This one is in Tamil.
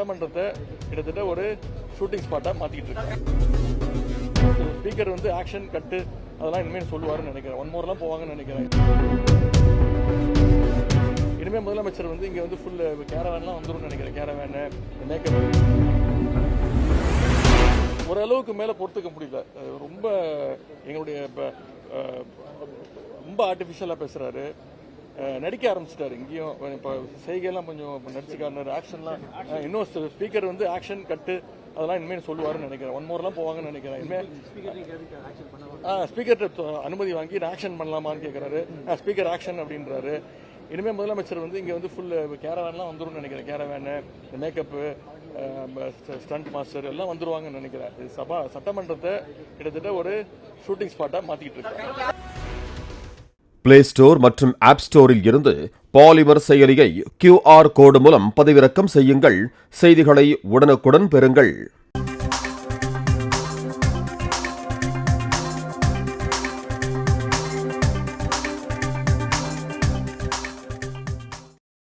சட்டமன்றத்தை கிட்டத்தட்ட ஒரு ஷூட்டிங் ஸ்பாட்டா மாத்திட்டு இருக்காங்க. ஸ்பீக்கர் வந்து ஆக்ஷன் கட்டு அதெல்லாம் இனிமேல் சொல்லுவாருன்னு நினைக்கிறேன். ஒன் மோர்லாம் போவாங்கன்னு நினைக்கிறேன். இனிமேல் முதலமைச்சர் வந்து இங்க வந்து ஃபுல் கேரவேன்லாம் வந்துடும் நினைக்கிறேன். கேரவேனு மேக்கப் ஓரளவுக்கு மேல பொறுத்துக்க முடியல. ரொம்ப எங்களுடைய ரொம்ப ஆர்டிஃபிஷியலா பேசுறாரு. நடிக்க ஆரம்பிச்சிட்டாரு. இங்கேயும் இப்போ செய்கையெல்லாம் கொஞ்சம் நடிச்சுக்காரு. ஆக்ஷன்லாம் இன்னும் ஸ்பீக்கர் வந்து ஆக்ஷன் கட்டு அதெல்லாம் இனிமேல் சொல்லுவாருன்னு நினைக்கிறேன். ஒன் மோர்லாம் போவாங்கன்னு நினைக்கிறேன். இனிமேல் ஸ்பீக்கர் அனுமதி வாங்கி ஆக்ஷன் பண்ணலாமான்னு கேட்கறாரு. ஸ்பீக்கர் ஆக்ஷன் அப்படின்றாரு. இனிமேல் முதலமைச்சர் வந்து இங்கே வந்து ஃபுல் கேரவேன்லாம் வந்துடும் நினைக்கிறேன். கேரவேனு மேக்கப்பு ஸ்டண்ட் மாஸ்டர் எல்லாம் வந்துருவாங்கன்னு நினைக்கிறேன். சட்டமன்றத்தை கிட்டத்தட்ட ஒரு ஷூட்டிங் ஸ்பாட்டா மாத்திக்கிட்டு இருக்காங்க. பிளே ஸ்டோர் மற்றும் ஆப் ஸ்டோரில் இருந்து பாலிமர் செயலியை QR கோடு மூலம் பதிவிறக்கம் செய்யுங்கள். செய்திகளை உடனுக்குடன் பெறுங்கள்.